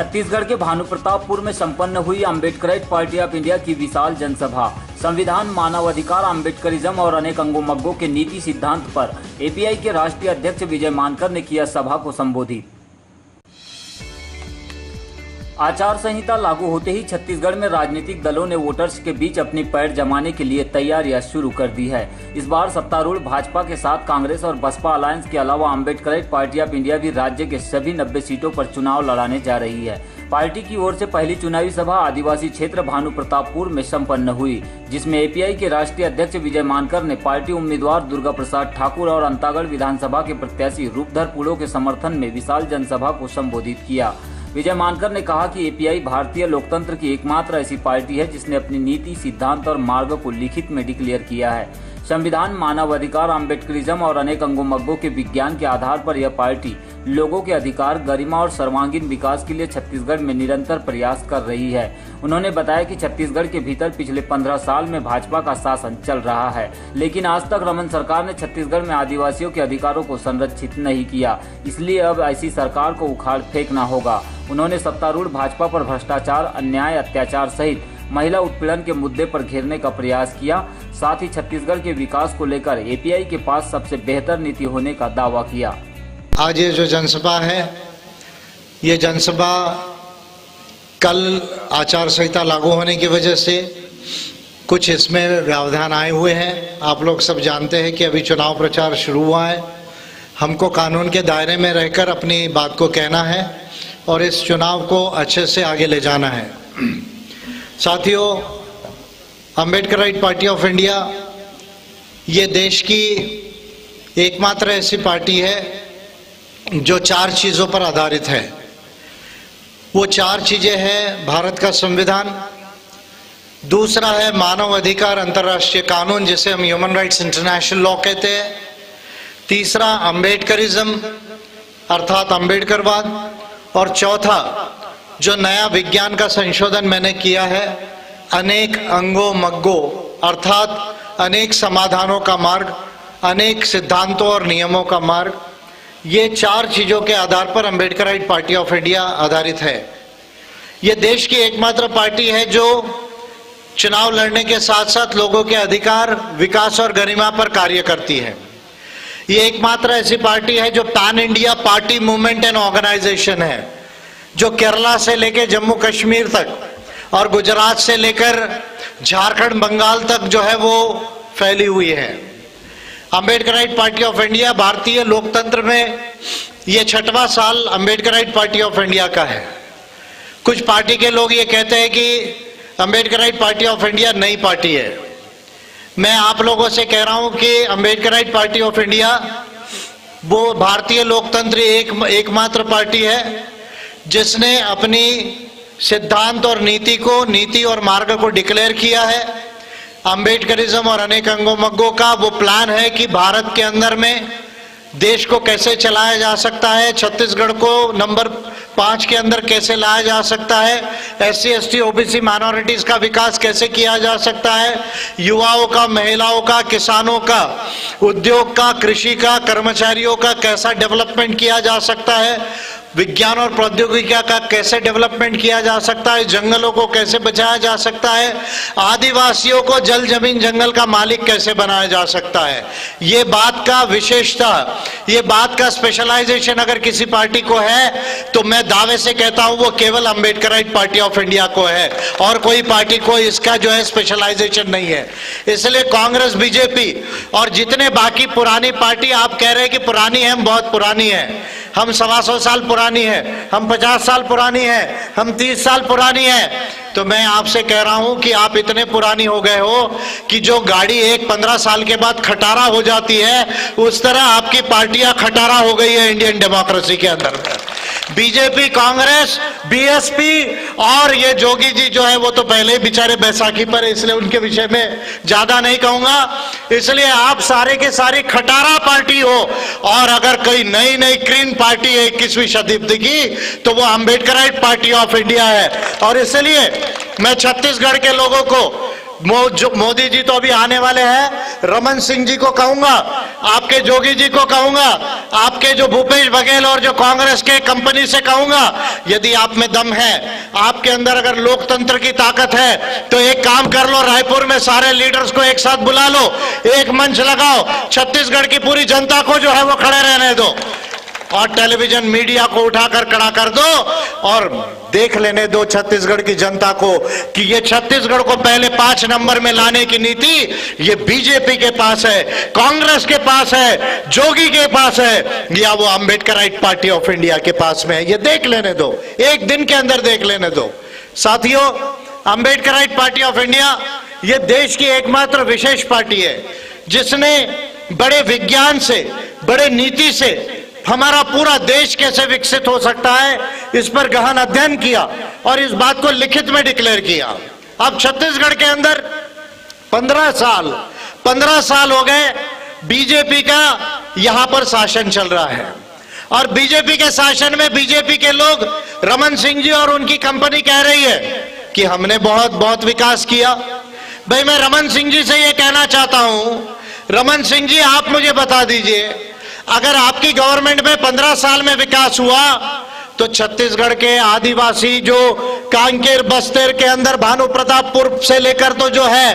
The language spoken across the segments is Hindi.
छत्तीसगढ़ के भानुप्रतापपुर में संपन्न हुई अम्बेडकराइट पार्टी ऑफ इंडिया की विशाल जनसभा संविधान, मानवाधिकार, अम्बेडकरिज्म और अनेक अंगों मग्गों के नीति सिद्धांत पर एपीआई के राष्ट्रीय अध्यक्ष विजय मानकर ने किया सभा को संबोधित। आचार संहिता लागू होते ही छत्तीसगढ़ में राजनीतिक दलों ने वोटर्स के बीच अपनी पैर जमाने के लिए तैयारियां शुरू कर दी है। इस बार सत्तारूढ़ भाजपा के साथ कांग्रेस और बसपा अलायंस के अलावा अम्बेडकराइट पार्टी ऑफ इंडिया भी राज्य के सभी 90 सीटों पर चुनाव लड़ाने जा रही है। पार्टी की ओर से पहली चुनावी सभा आदिवासी क्षेत्र भानुप्रतापपुर में संपन्न हुई, जिसमें एपीआई के राष्ट्रीय अध्यक्ष विजय मानकर ने पार्टी उम्मीदवार दुर्गा प्रसाद ठाकुर और अंतागढ़ विधानसभा के प्रत्याशी रूपधर पुड़ो के समर्थन में विशाल जनसभा को संबोधित किया। विजय मानकर ने कहा कि एपीआई भारतीय लोकतंत्र की एकमात्र ऐसी पार्टी है जिसने अपनी नीति, सिद्धांत और मार्ग को लिखित में डिक्लेयर किया है। संविधान, मानवाधिकार, अम्बेडकरिज्म और अनेक अंगों मग्गों के विज्ञान के आधार पर यह पार्टी लोगों के अधिकार, गरिमा और सर्वांगीण विकास के लिए छत्तीसगढ़ में निरंतर प्रयास कर रही है। उन्होंने बताया कि छत्तीसगढ़ के भीतर पिछले 15 साल में भाजपा का शासन चल रहा है, लेकिन आज तक रमन सरकार ने छत्तीसगढ़ में आदिवासियों के अधिकारों को संरक्षित नहीं किया, इसलिए अब ऐसी सरकार को उखाड़ फेंकना होगा। उन्होंने सत्तारूढ़ भाजपा पर भ्रष्टाचार, अन्याय, अत्याचार सहित महिला उत्पीड़न के मुद्दे पर घेरने का प्रयास किया। साथ ही छत्तीसगढ़ के विकास को लेकर एपीआई के पास सबसे बेहतर नीति होने का दावा किया। आज ये जो जनसभा है, ये जनसभा कल आचार संहिता लागू होने की वजह से कुछ इसमें व्यवधान आए हुए हैं। आप लोग सब जानते हैं कि अभी चुनाव प्रचार शुरू हुआ है। हमको कानून के दायरे में रहकर अपनी बात को कहना है और इस चुनाव को अच्छे से आगे ले जाना है। साथियों, अम्बेडकराइट पार्टी ऑफ इंडिया ये देश की एकमात्र ऐसी पार्टी है जो 4 चीज़ों पर आधारित है। वो 4 चीज़ें हैं: भारत का संविधान, दूसरा है मानव अधिकार, अंतर्राष्ट्रीय कानून जिसे हम ह्यूमन राइट्स इंटरनेशनल लॉ कहते हैं, तीसरा अम्बेडकरिज्म अर्थात अम्बेडकरवाद, और चौथा जो नया विज्ञान का संशोधन मैंने किया है, अनेक अंगों मग्गों अर्थात अनेक समाधानों का मार्ग, अनेक सिद्धांतों और नियमों का मार्ग। ये 4 चीज़ों के आधार पर अम्बेडकराइट पार्टी ऑफ इंडिया आधारित है। ये देश की एकमात्र पार्टी है जो चुनाव लड़ने के साथ साथ लोगों के अधिकार, विकास और गरिमा पर कार्य करती है। ये एकमात्र ऐसी पार्टी है जो pan India party movement and organisation है, जो केरला से लेकर जम्मू कश्मीर तक और गुजरात से लेकर झारखंड, बंगाल तक जो है वो फैली हुई है। अम्बेडकराइट पार्टी ऑफ इंडिया भारतीय लोकतंत्र में ये 6वां साल अम्बेडकराइट पार्टी ऑफ इंडिया का है। कुछ पार्टी के लोग ये कहते हैं कि अम्बेडकराइट पार्टी ऑफ इंडिया नई पार्टी है। मैं आप लोगों से कह रहा हूं कि अम्बेडकराइट पार्टी ऑफ इंडिया वो भारतीय लोकतंत्र एकमात्र पार्टी है जिसने अपनी सिद्धांत और नीति और मार्ग को डिक्लेयर किया है। अम्बेडकरिज्म और अनेक अंगों मग्गों का वो प्लान है कि भारत के अंदर में देश को कैसे चलाया जा सकता है, छत्तीसगढ़ को नंबर 5 के अंदर कैसे लाया जा सकता है, SC, ST, OBC माइनॉरिटीज का विकास कैसे किया जा सकता है, युवाओं का, महिलाओं का, किसानों का, उद्योग का, कृषि का, कर्मचारियों का कैसा डेवलपमेंट किया जा सकता है, विज्ञान और प्रौद्योगिकी का कैसे डेवलपमेंट किया जा सकता है, जंगलों को कैसे बचाया जा सकता है, आदिवासियों को जल जमीन जंगल का मालिक कैसे बनाया जा सकता है। ये बात का विशेषता, ये बात का स्पेशलाइजेशन अगर किसी पार्टी को है तो मैं दावे से कहता हूं वो केवल अम्बेडकराइट पार्टी ऑफ इंडिया को है और कोई पार्टी को इसका जो है स्पेशलाइजेशन नहीं है। इसलिए कांग्रेस, बीजेपी और जितने बाकी पुरानी पार्टी, आप कह रहे हैं कि पुरानी है, हम बहुत पुरानी है, हम 125 साल पुरानी है, हम 50 साल पुरानी है, हम 30 साल पुरानी है, तो मैं आपसे कह रहा हूं कि आप इतने पुरानी हो गए हो कि जो गाड़ी 15 साल के बाद खटारा हो जाती है, उस तरह आपकी पार्टियां खटारा हो गई है इंडियन डेमोक्रेसी के अंदर। बीजेपी, कांग्रेस, बीएसपी और ये जोगी जी जो है वो तो पहले ही बेचारे बैसाखी पर, इसलिए उनके विषय में ज्यादा नहीं कहूंगा। इसलिए आप सारे के सारी खटारा पार्टी हो और अगर कोई नई ग्रीन पार्टी है 21वीं शताब्दी की तो वो अम्बेडकराइट पार्टी ऑफ इंडिया है। और इसलिए मैं छत्तीसगढ़ के लोगों को मोदी जी तो अभी आने वाले हैं। रमन सिंह जी को कहूंगा, आपके जोगी जी को कहूंगा, आपके जो भूपेश बघेल और जो कांग्रेस के कंपनी से कहूंगा, यदि आप में दम है, आपके अंदर अगर लोकतंत्र की ताकत है, तो एक काम कर लो, रायपुर में सारे लीडर्स को एक साथ बुला लो, एक मंच लगाओ, छत्तीसगढ़ की पूरी जनता को जो है वो खड़े रहने दो और टेलीविजन मीडिया को उठाकर खड़ा कर दो और देख लेने दो छत्तीसगढ़ की जनता को कि ये छत्तीसगढ़ को पहले 5 नंबर में लाने की नीति ये बीजेपी के पास है, कांग्रेस के पास है, जोगी के पास है, या वो अंबेडकराइट पार्टी ऑफ इंडिया के पास में है। ये देख लेने दो, एक दिन के अंदर देख लेने दो। साथियों, अंबेडकराइट पार्टी ऑफ इंडिया ये देश की एकमात्र विशेष पार्टी है जिसने बड़े विज्ञान से, बड़े नीति से हमारा पूरा देश कैसे विकसित हो सकता है, इस पर गहन अध्ययन किया और इस बात को लिखित में डिक्लेयर किया। अब छत्तीसगढ़ के अंदर 15 साल हो गए बीजेपी का यहां पर शासन चल रहा है और बीजेपी के शासन में बीजेपी के लोग, रमन सिंह जी और उनकी कंपनी कह रही है कि हमने बहुत विकास किया। भाई, मैं रमन सिंह जी से यह कहना चाहता हूं, रमन सिंह जी आप मुझे बता दीजिए, अगर आपकी गवर्नमेंट में 15 साल में विकास हुआ तो छत्तीसगढ़ के आदिवासी जो कांकेर बस्तर के अंदर भानु प्रतापपुर से लेकर तो जो है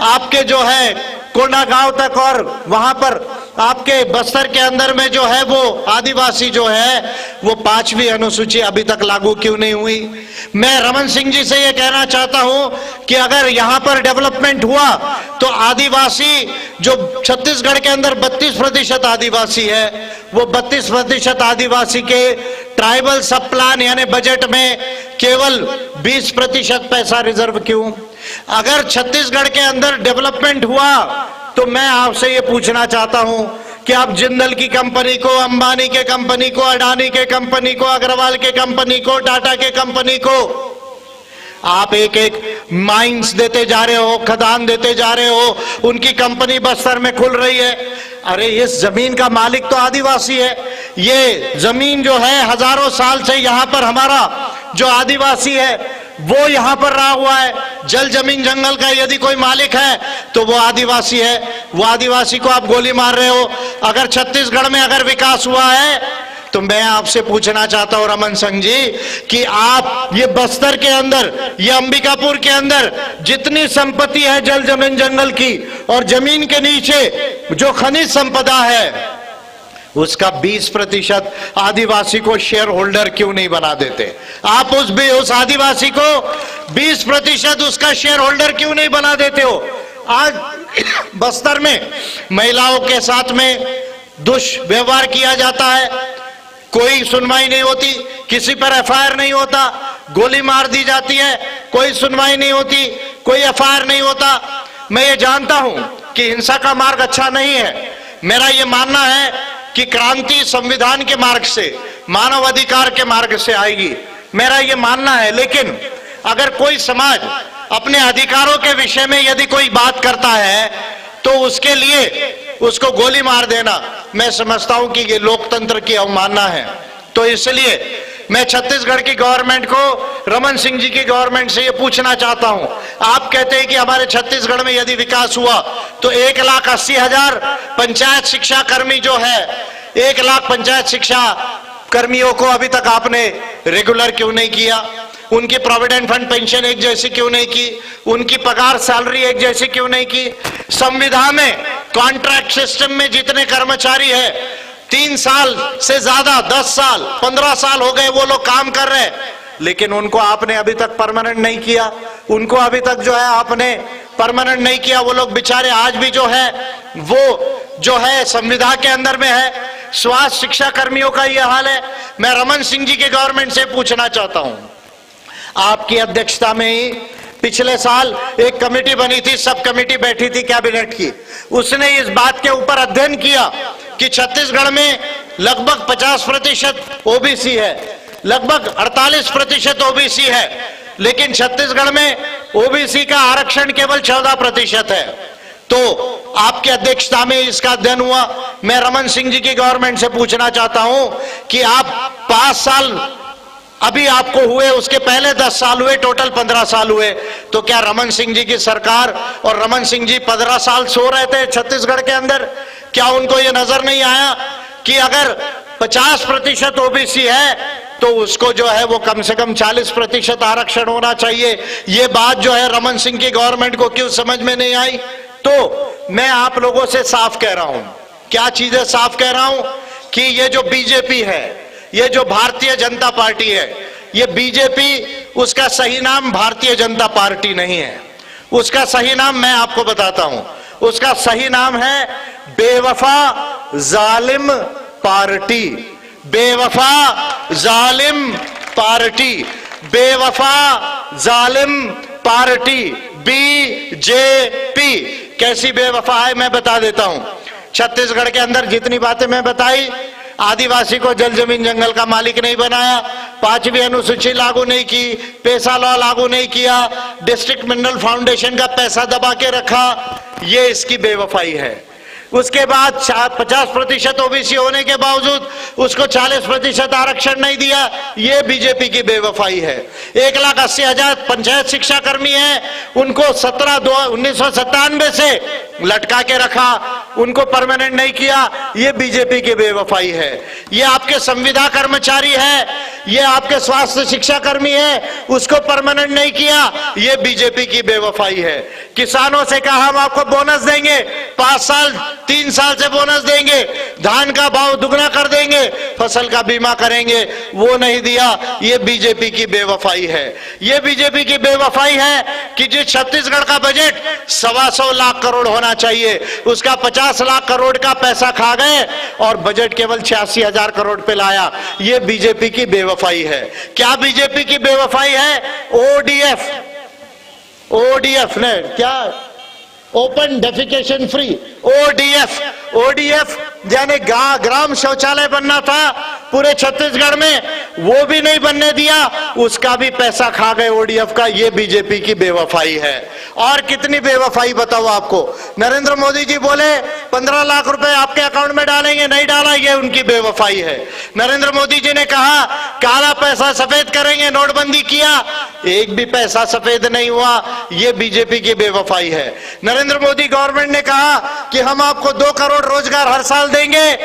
आपके जो है कोंडागांव तक और वहां पर आपके बस्तर के अंदर में जो है वो आदिवासी जो है वो 5वीं अनुसूची अभी तक लागू क्यों नहीं हुई। मैं रमन सिंह जी से ये कहना चाहता हूं कि अगर यहां पर डेवलपमेंट हुआ तो आदिवासी जो छत्तीसगढ़ के अंदर 32% आदिवासी है, वो 32% आदिवासी के ट्राइबल सब प्लान यानी बजट में केवल 20% पैसा रिजर्व क्यों? अगर छत्तीसगढ़ के अंदर डेवलपमेंट हुआ तो मैं आपसे ये पूछना चाहता हूं कि आप जिंदल की कंपनी को, अंबानी के कंपनी को, अडानी के कंपनी को, अग्रवाल के कंपनी को, टाटा के कंपनी को आप एक माइंस देते जा रहे हो, खदान देते जा रहे हो, उनकी कंपनी बस्तर में खुल रही है। अरे इस जमीन का मालिक तो आदिवासी है। ये जमीन जो है हजारों साल से यहां पर हमारा जो आदिवासी है वो यहां पर रहा हुआ है। जल जमीन जंगल का यदि कोई मालिक है तो वो आदिवासी है। वो आदिवासी को आप गोली मार रहे हो। अगर छत्तीसगढ़ में अगर विकास हुआ है तो मैं आपसे पूछना चाहता हूं रमन सिंह जी कि आप ये बस्तर के अंदर, ये अंबिकापुर के अंदर जितनी संपत्ति है जल जमीन जंगल की और जमीन के नीचे जो खनिज संपदा है उसका 20% आदिवासी को शेयर होल्डर क्यों नहीं बना देते? आप उस आदिवासी को 20% उसका शेयर होल्डर क्यों नहीं बना देते हो? आज बस्तर में महिलाओं के साथ में दुष्व्यवहार किया जाता है, कोई सुनवाई नहीं होती, किसी पर एफआईआर नहीं होता, गोली मार दी जाती है, कोई सुनवाई नहीं होती, कोई एफआईआर नहीं होता। मैं ये जानता हूं कि हिंसा का मार्ग अच्छा नहीं है। मेरा ये मानना है कि क्रांति संविधान के मार्ग से, मानव अधिकार के मार्ग से आएगी, मेरा ये मानना है। लेकिन अगर कोई समाज अपने अधिकारों के विषय में यदि कोई बात करता है तो उसके लिए उसको गोली मार देना, मैं समझता हूं कि ये लोकतंत्र की अवमानना है। तो इसलिए मैं छत्तीसगढ़ की गवर्नमेंट को, रमन सिंह जी की गवर्नमेंट से ये पूछना चाहता हूं, आप कहते हैं कि हमारे छत्तीसगढ़ में यदि विकास हुआ तो 1,80,000 पंचायत शिक्षा कर्मी जो है, 1 लाख पंचायत शिक्षा कर्मियों को अभी तक आपने रेगुलर क्यों नहीं किया? उनकी प्रोविडेंट फंड पेंशन एक जैसी क्यों नहीं की? उनकी पगार सैलरी एक जैसी क्यों नहीं की? संविधान में कॉन्ट्रैक्ट सिस्टम में जितने कर्मचारी है 3 साल से ज्यादा, 10 साल, 15 साल हो गए वो लोग काम कर रहे हैं, लेकिन उनको आपने अभी तक परमानेंट नहीं किया। उनको अभी तक जो है आपने परमानेंट नहीं किया। वो लोग बेचारे आज भी जो है वो जो है संविदा के अंदर में है। स्वास्थ्य शिक्षा कर्मियों का यह हाल है। मैं रमन सिंह जी के गवर्नमेंट से पूछना चाहता हूं, आपकी अध्यक्षता में ही पिछले साल एक कमेटी बनी थी, सब कमेटी बैठी थी कैबिनेट की, उसने इस बात के ऊपर अध्ययन किया कि छत्तीसगढ़ में लगभग 50% ओबीसी है, लगभग 48% ओबीसी है, लेकिन छत्तीसगढ़ में ओबीसी का आरक्षण केवल 14% है। तो आपकी अध्यक्षता में इसका अध्ययन हुआ। मैं रमन सिंह जी की गवर्नमेंट से पूछना चाहता हूं कि आप 5 साल अभी आपको हुए, उसके पहले 10 साल हुए, टोटल 15 साल हुए। तो क्या रमन सिंह जी की सरकार और रमन सिंह जी 15 साल सो रहे थे छत्तीसगढ़ के अंदर? क्या उनको यह नजर नहीं आया कि अगर 50% ओबीसी है तो उसको जो है वो कम से कम 40% आरक्षण होना चाहिए? ये बात जो है रमन सिंह की गवर्नमेंट को क्यों समझ में नहीं आई? तो मैं आप लोगों से साफ कह रहा हूं, क्या चीजें साफ कह रहा हूं कि ये जो बीजेपी है, ये जो भारतीय जनता पार्टी है, ये बीजेपी, उसका सही नाम भारतीय जनता पार्टी नहीं है। उसका सही नाम मैं आपको बताता हूं, उसका सही नाम है बेवफा जालिम पार्टी। बेवफा जालिम पार्टी, बेवफा जालिम पार्टी, बीजेपी। कैसी बेवफा है मैं बता देता हूं। छत्तीसगढ़ के अंदर जितनी बातें मैं बताई, आदिवासी को जल जमीन जंगल का मालिक नहीं बनाया, 5वीं अनुसूची लागू नहीं की, पैसा लॉ लागू नहीं किया, डिस्ट्रिक्ट मिनरल फाउंडेशन का पैसा दबा के रखा, ये इसकी बेवफाई है। उसके बाद 50% ओबीसी होने के बावजूद उसको 40% आरक्षण नहीं दिया, ये बीजेपी की बेवफाई है। 1,80,000 पंचायत शिक्षा कर्मी हैं, उनको 1997 से लटका के रखा, उनको परमानेंट नहीं किया, ये बीजेपी की बेवफाई है। ये आपके संविदा कर्मचारी है, ये आपके स्वास्थ्य शिक्षा कर्मी है, उसको परमानेंट नहीं किया, ये बीजेपी की बेवफाई है। किसानों से कहा हम आपको बोनस देंगे, 5 साल 3 साल से बोनस देंगे, धान का भाव दुगना कर देंगे, फसल का बीमा करेंगे, वो नहीं दिया, ये बीजेपी की बेवफाई है। ये बीजेपी की बेवफाई है कि जिस छत्तीसगढ़ का बजट 125 लाख करोड़ होना चाहिए, उसका 50 लाख करोड़ का पैसा खा गए और बजट केवल 86,000 करोड़ पे लाया, ये बीजेपी की बेवफाई है। क्या बीजेपी की बेवफाई है? ओडीएफ ने क्या, ओपन डेफिकेशन फ्री, ओडीएफ यानी ग्राम शौचालय बनना था पूरे छत्तीसगढ़ में, वो भी नहीं बनने दिया, उसका भी पैसा खा गए ओडीएफ का, ये बीजेपी की बेवफाई है। और कितनी बेवफाई बताओ आपको। नरेंद्र मोदी जी बोले 15 लाख रुपए आपके अकाउंट में डालेंगे, नहीं डाला, ये उनकी बेवफाई है। नरेंद्र मोदी जी ने कहा काला पैसा सफेद करेंगे, नोटबंदी किया, एक भी पैसा सफेद नहीं हुआ, ये बीजेपी की बेवफाई है। नरेंद्र मोदी गवर्नमेंट ने कहा कि हम आपको 2 करोड़ रोजगार हर साल देंगे,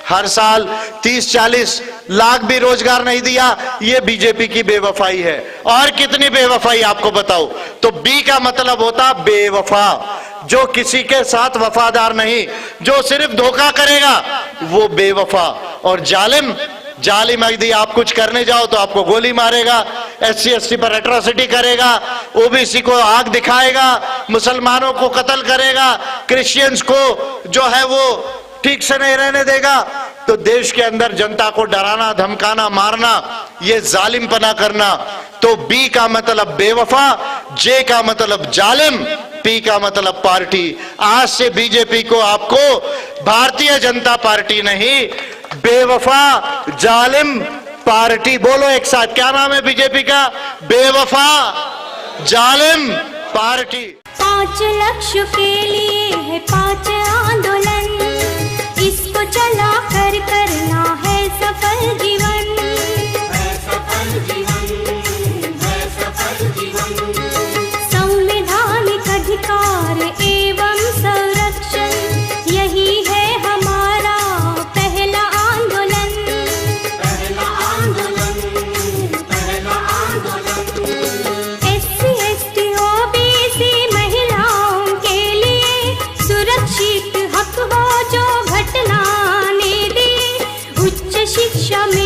हर साल 30-40 लाख भी रोजगार नहीं दिया, ये बीजेपी की बेवफाई है। और कितनी बेवफाई आपको बताओ। तो बी का मतलब होता बेवफा, जो किसी के साथ वफादार नहीं, जो सिर्फ धोखा करेगा, वो बेवफा। और जालिम यदि आप कुछ करने जाओ तो आपको गोली मारेगा, SC/ST पर एट्रोसिटी करेगा, ओबीसी को आग दिखाएगा, मुसलमानों को कत्ल करेगा, क्रिश्चियंस को जो है वो ठीक से नहीं रहने देगा। तो देश के अंदर जनता को डराना, धमकाना, मारना, ये जालिमपना करना। तो बी का मतलब बेवफा, जे का मतलब जालिम, पी का मतलब पार्टी। आज से बीजेपी को आपको भारतीय जनता पार्टी नहीं, बेवफा जालिम पार्टी, बोलो एक साथ, क्या नाम है बीजेपी का? बेवफा जालिम पार्टी। 5 लक्ष्य के लिए है 5 आंदोलन, इसको चला कर करना है सफल जीवन, है सफल जीवन, है सफल जीवन। संवैधानिक अधिकार एवं संरक्षण, यही है हमारा पहला आंदोलन, पहला आंदोलन, पहला आंदोलन। SC/ST OBC महिलाओं के लिए सुरक्षित हक हो जो घटना ने दी, उच्च शिक्षा में